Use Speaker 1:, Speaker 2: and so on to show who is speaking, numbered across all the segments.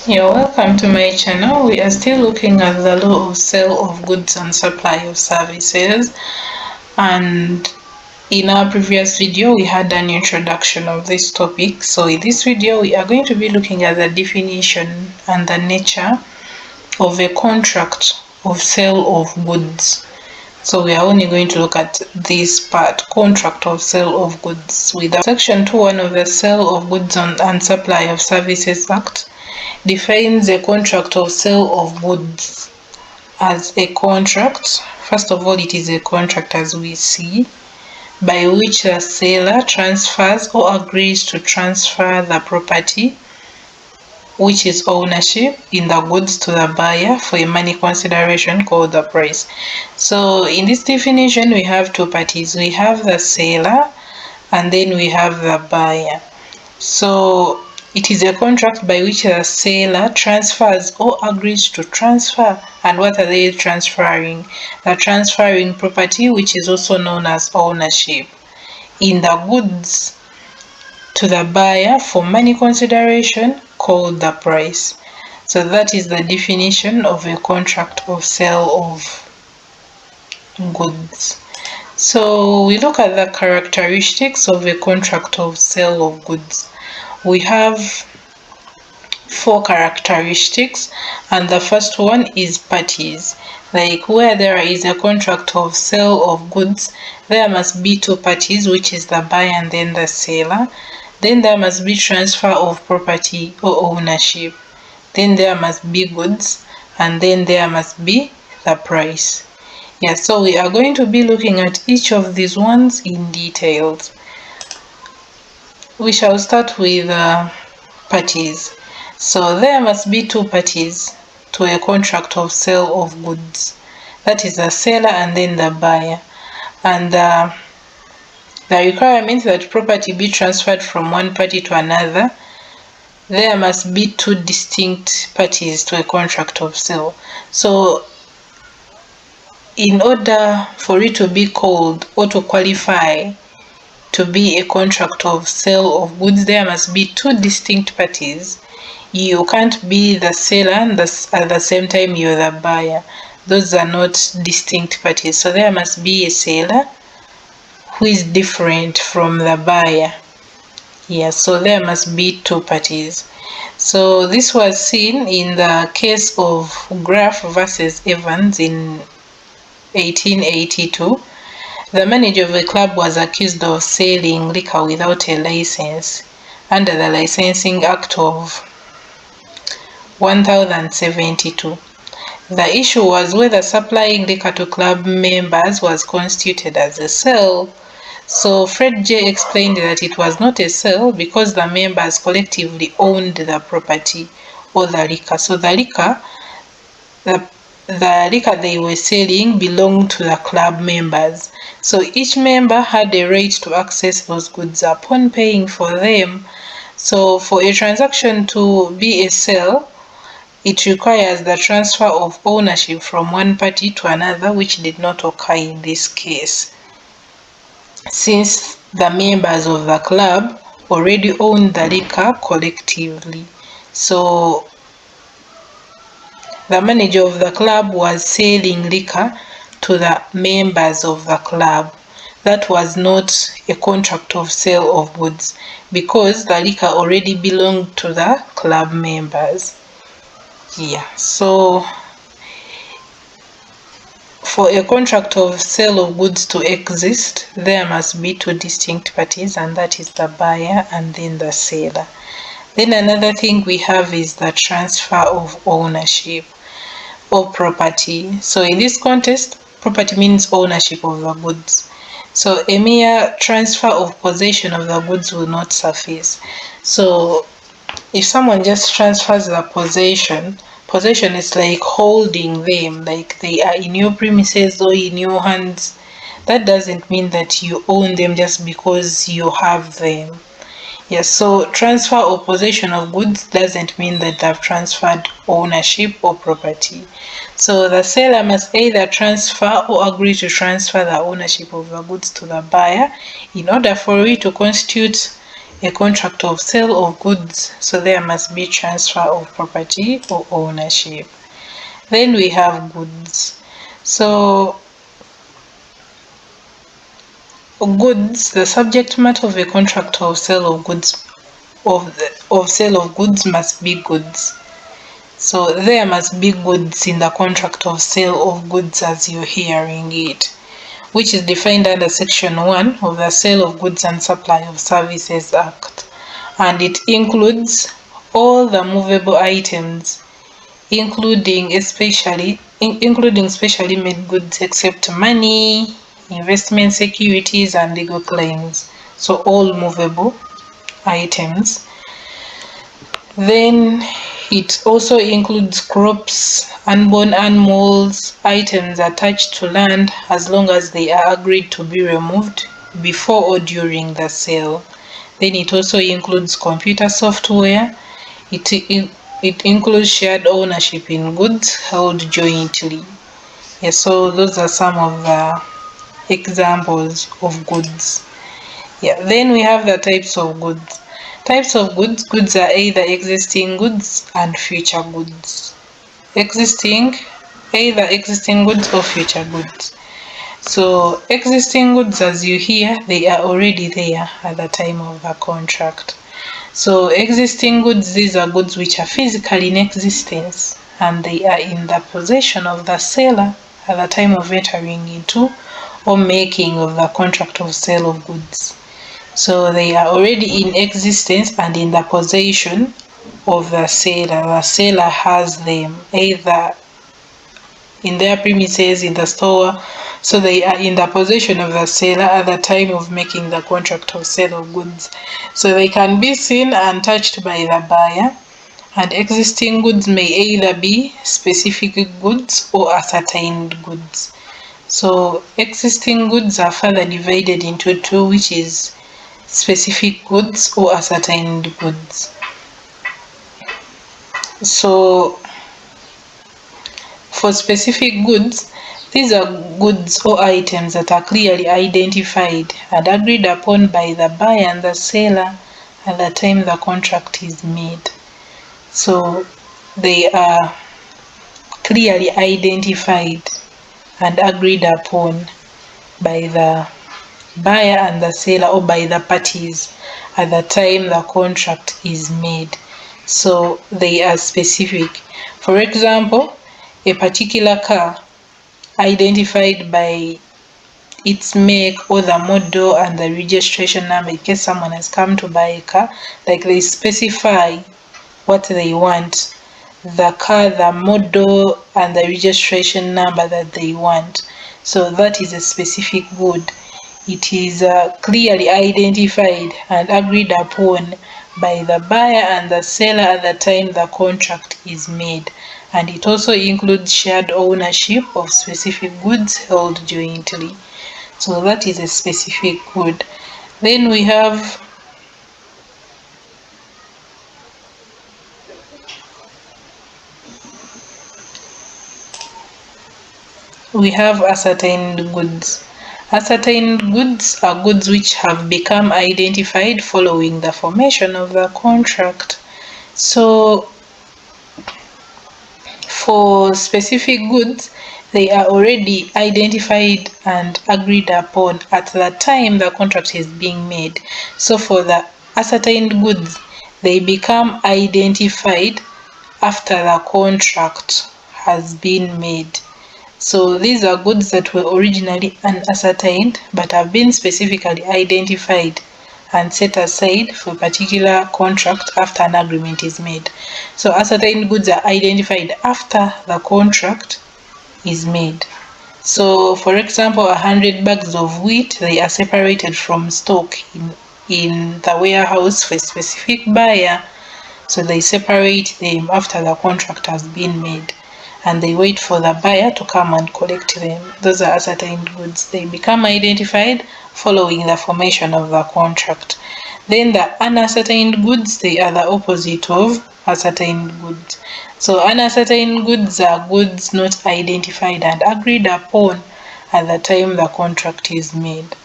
Speaker 1: You're welcome to my channel. We are still looking at the law of sale of goods and supply of services, and in our previous video we had an introduction of this topic. So in this video we are going to be looking at the definition and the nature of a contract of sale of goods. So we are only going to look at this part, contract of sale of goods. Without Section 2(1) of the Sale of Goods and Supply of Services Act defines a contract of sale of goods as a contract. First of all, it is a contract, as we see, by which the seller transfers or agrees to transfer the property, which is ownership, in the goods to the buyer for a money consideration called the price. So in this definition we have two parties. We have the seller and then we have the buyer. So it is a contract by which the seller transfers or agrees to transfer. And what are they transferring? They're transferring property, which is also known as ownership, in the goods to the buyer for money consideration called the price. So that is the definition of a contract of sale of goods. So we look at the characteristics of a contract of sale of goods. We have four characteristics, and the first one is parties. Like where there is a contract of sale of goods, there must be two parties, which is the buyer and then the seller. Then there must be transfer of property or ownership. Then there must be goods, and then there must be the price. Yeah, so we are going to be looking at each of these ones in details. We shall start with parties. So there must be two parties to a contract of sale of goods. That is the seller and then the buyer. And the requirement that property be transferred from one party to another, there must be two distinct parties to a contract of sale. So in order for it to be called or to qualify to be a contract of sale of goods, there must be two distinct parties. You can't be the seller and at the same time you're the buyer. Those are not distinct parties. So there must be a seller who is different from the buyer. Yeah, so there must be two parties. So this was seen in the case of Graff versus Evans in 1882. The manager of the club was accused of selling liquor without a license under the Licensing Act of 1072. The issue was whether supplying liquor to club members was constituted as a sale. So Fred J. explained that it was not a sale because the members collectively owned the property or the liquor. So the liquor they were selling belonged to the club members. So each member had a right to access those goods upon paying for them. So for a transaction to be a sale, it requires the transfer of ownership from one party to another, which did not occur in this case, since the members of the club already owned the liquor collectively. So the manager of the club was selling liquor to the members of the club. That was not a contract of sale of goods because the liquor already belonged to the club members. Yeah, so for a contract of sale of goods to exist, there must be two distinct parties, and that is the buyer and then the seller. Then another thing we have is the transfer of ownership or property. So in this context, property means ownership of the goods. So a mere transfer of possession of the goods will not suffice. So if someone just transfers the possession is like holding them, like they are in your premises or in your hands. That doesn't mean that you own them just because you have them. Yes, so transfer or possession of goods doesn't mean that they've transferred ownership or property. So the seller must either transfer or agree to transfer the ownership of the goods to the buyer in order for it to constitute a contract of sale of goods, so there must be transfer of property or ownership. Then we have goods. So goods, the subject matter of a contract of sale of goods of sale of goods must be goods. So there must be goods in the contract of sale of goods as you're hearing it, which is defined under Section 1 of the Sale of Goods and Supply of Services Act. And it includes all the movable items, including specially made goods except money, investment securities, and legal claims. So all movable items. Then it also includes crops, unborn animals, items attached to land as long as they are agreed to be removed before or during the sale. Then it also includes computer software. It includes shared ownership in goods held jointly. Yes, so those are some of the examples of goods. Yeah, then we have the types of goods. Types of goods. Goods are either existing goods and future goods. Either existing goods or future goods. So existing goods, as you hear, they are already there at the time of the contract. So existing goods, these are goods which are physically in existence and they are in the possession of the seller at the time of entering into or making of the contract of sale of goods. So they are already in existence and in the possession of the seller. The seller has them either in their premises, in the store. So they are in the possession of the seller at the time of making the contract of sale of goods. So they can be seen and touched by the buyer. And existing goods may either be specific goods or ascertained goods. So existing goods are further divided into two, which is specific goods or ascertained goods. So for specific goods, these are goods or items that are clearly identified and agreed upon by the buyer and the seller at the time the contract is made. So they are clearly identified and agreed upon by the buyer and the seller or by the parties at the time the contract is made. So they are specific. For example, a particular car identified by its make or the model and the registration number in case someone has come to buy a car, like they specify what they want, the car, the model and the registration number that they want. So that is a specific good. It is clearly identified and agreed upon by the buyer and the seller at the time the contract is made. And it also includes shared ownership of specific goods held jointly. So that is a specific good. Then we have ascertained goods. Ascertained goods are goods which have become identified following the formation of the contract. So for specific goods, they are already identified and agreed upon at the time the contract is being made. So for the ascertained goods, they become identified after the contract has been made. So these are goods that were originally unascertained but have been specifically identified and set aside for a particular contract after an agreement is made. So ascertained goods are identified after the contract is made. So for example, 100 bags of wheat, they are separated from stock in the warehouse for a specific buyer. So they separate them after the contract has been made and they wait for the buyer to come and collect them. Those are ascertained goods. They become identified following the formation of the contract. Then the unascertained goods, they are the opposite of ascertained goods. So unascertained goods are goods not identified and agreed upon at the time the contract is made.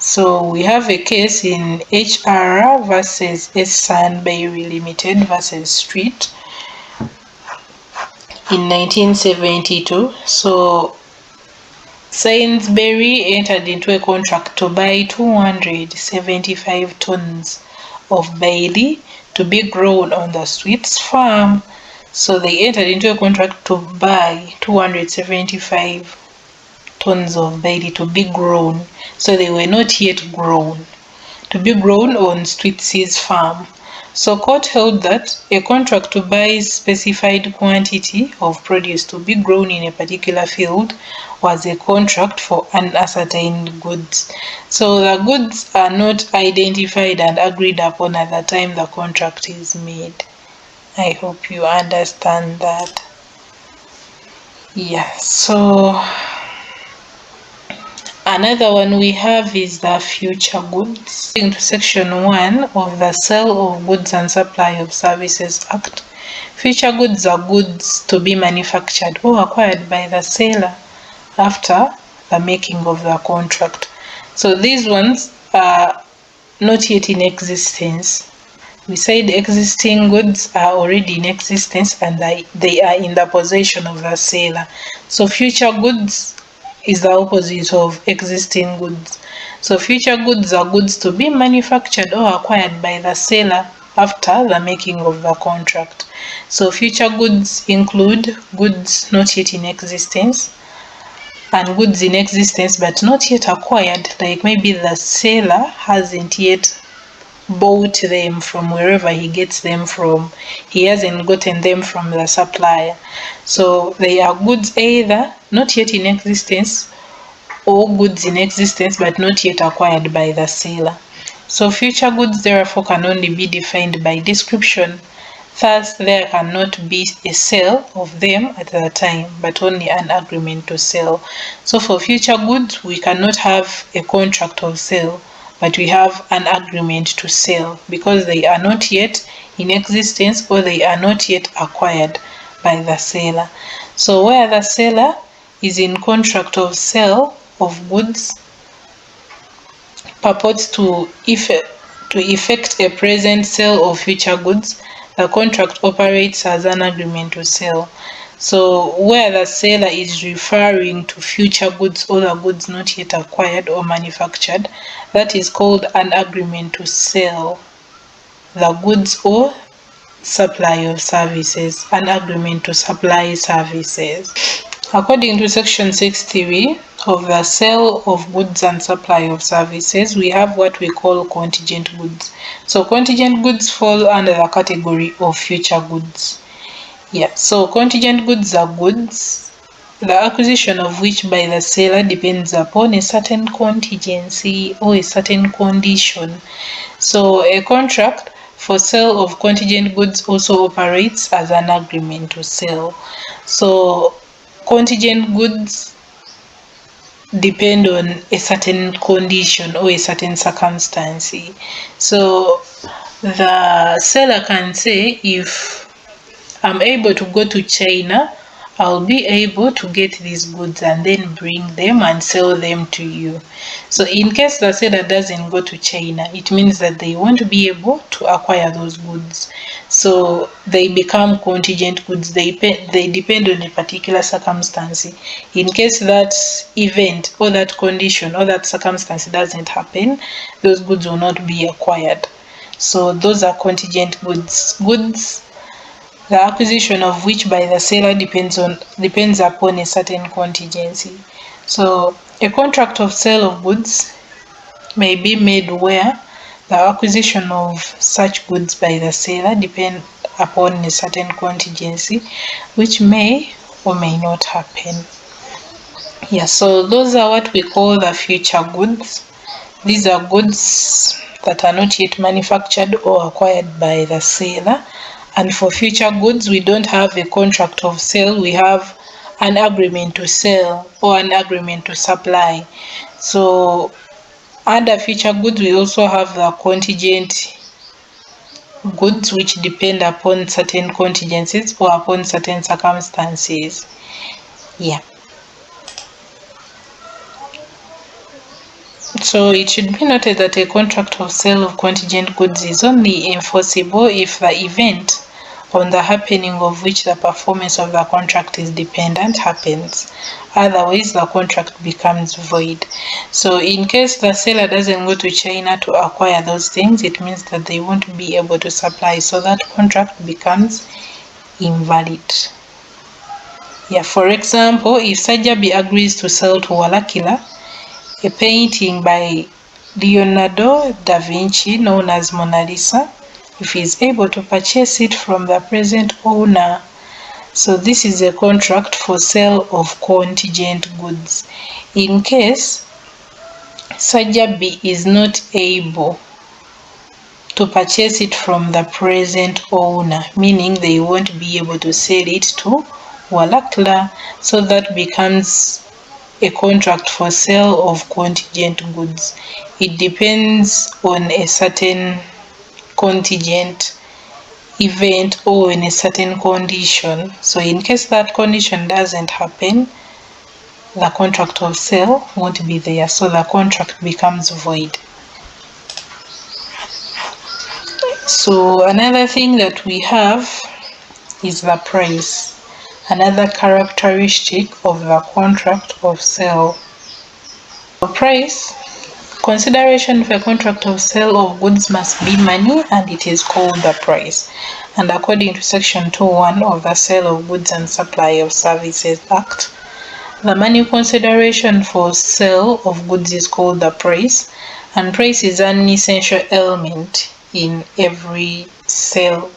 Speaker 1: So we have a case in HR versus Sainsbury Limited versus Street in 1972. So Sainsbury entered into a contract to buy 275 tons of barley to be grown on the Street's farm. So they entered into a contract to buy 275 tons of barley to be grown. So they were not yet grown. To be grown on Street's farm. So court held that a contract to buy specified quantity of produce to be grown in a particular field was a contract for unascertained goods. So the goods are not identified and agreed upon at the time the contract is made. I hope you understand that. Yeah, so another one we have is the future goods. According to Section 1 of the Sale of Goods and Supply of Services Act, future goods are goods to be manufactured or acquired by the seller after the making of the contract. So these ones are not yet in existence. We said existing goods are already in existence and they are in the possession of the seller. So future goods is the opposite of existing goods. So future goods are goods to be manufactured or acquired by the seller after the making of the contract. So future goods include goods not yet in existence and goods in existence but not yet acquired, like maybe the seller hasn't yet bought them from wherever he gets them from. He hasn't gotten them from the supplier. So they are goods either not yet in existence or goods in existence but not yet acquired by the seller. So future goods therefore can only be defined by description. Thus, there cannot be a sale of them at the time, but only an agreement to sell. So for future goods, we cannot have a contract of sale, but we have an agreement to sell because they are not yet in existence or they are not yet acquired by the seller. So where the seller is in contract of sale of goods purports to effect a present sale of future goods, the contract operates as an agreement to sell. So where the seller is referring to future goods or the goods not yet acquired or manufactured, that is called an agreement to sell the goods or supply of services, an agreement to supply services. According to Section 63 of the Sale of Goods and Supply of Services, we have what we call contingent goods. So contingent goods fall under the category of future goods. Yeah, so contingent goods are goods, the acquisition of which by the seller depends upon a certain contingency or a certain condition. So a contract for sale of contingent goods also operates as an agreement to sell. So contingent goods depend on a certain condition or a certain circumstance. So the seller can say, if I'm able to go to China, I'll be able to get these goods and then bring them and sell them to you. So in case the seller doesn't go to China, it means that they won't be able to acquire those goods. So they become contingent goods. They depend on a particular circumstance. In case that event or that condition or that circumstance doesn't happen, those goods will not be acquired. So those are contingent goods. Goods, the acquisition of which by the seller depends upon a certain contingency. So a contract of sale of goods may be made where the acquisition of such goods by the seller depends upon a certain contingency, which may or may not happen. Yeah, so those are what we call the future goods. These are goods that are not yet manufactured or acquired by the seller. And for future goods, we don't have a contract of sale, we have an agreement to sell or an agreement to supply. So under future goods, we also have the contingent goods, which depend upon certain contingencies or upon certain circumstances. Yeah. So it should be noted that a contract of sale of contingent goods is only enforceable if the event on the happening of which the performance of the contract is dependent happens. Otherwise, the contract becomes void. So in case the seller doesn't go to China to acquire those things, it means that they won't be able to supply. So that contract becomes invalid. Yeah, for example, if Sajabi agrees to sell to Walakila a painting by Leonardo da Vinci known as Mona Lisa, if he is able to purchase it from the present owner. So this is a contract for sale of contingent goods. In case Sajabi is not able to purchase it from the present owner, meaning they won't be able to sell it to Walakla, so that becomes a contract for sale of contingent goods. It depends on a certain contingent event or in a certain condition. So in case that condition doesn't happen, the contract of sale won't be there, so the contract becomes void. So another thing that we have is the price, another characteristic of the contract of sale. The price, consideration for a contract of sale of goods must be money, and it is called the price. And according to section 2.1 of the Sale of Goods and Supply of Services Act, the money consideration for sale of goods is called the price, and price is an essential element in every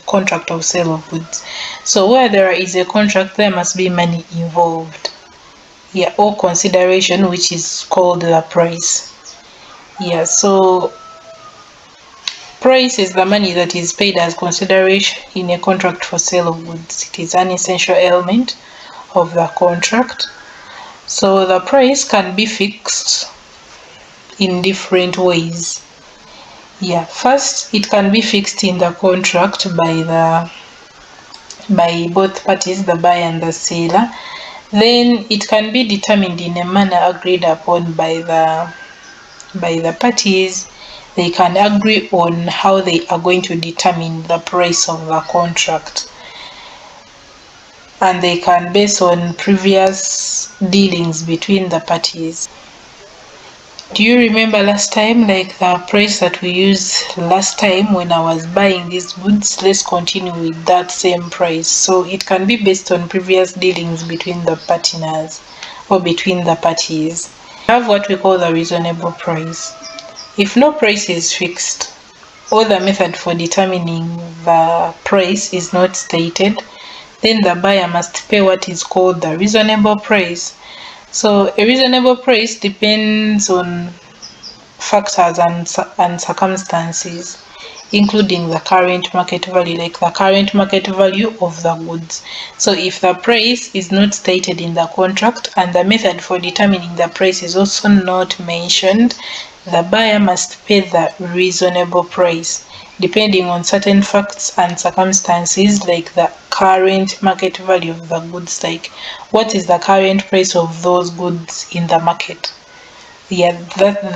Speaker 1: contract of sale of goods. So where there is a contract, there must be money involved. Yeah, or consideration, which is called the price. Yeah, so price is the money that is paid as consideration in a contract for sale of goods. It is an essential element of the contract. So the price can be fixed in different ways. Yeah, first it can be fixed in the contract by both parties, the buyer and the seller. Then it can be determined in a manner agreed upon by the parties. They can agree on how they are going to determine the price of the contract, and they can base on previous dealings between the parties. Do you remember last time, like the price that we used last time when I was buying these goods? Let's continue with that same price. So it can be based on previous dealings between the partners or between the parties. We have what we call the reasonable price. If no price is fixed, or the method for determining the price is not stated, then the buyer must pay what is called the reasonable price. So a reasonable price depends on factors and circumstances, including the current market value, like the current market value of the goods. So if the price is not stated in the contract and the method for determining the price is also not mentioned, the buyer must pay the reasonable price, depending on certain facts and circumstances, like the current market value of the goods, like what is the current price of those goods in the market. Yeah,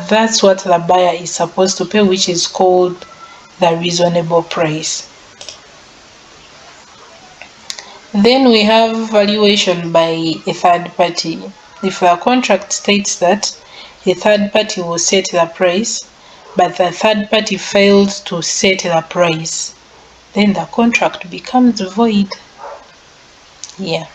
Speaker 1: that's what the buyer is supposed to pay, which is called the reasonable price. Then we have valuation by a third party. If the contract states that a third party will set the price, but the third party fails to set the price, then the contract becomes void. Yeah.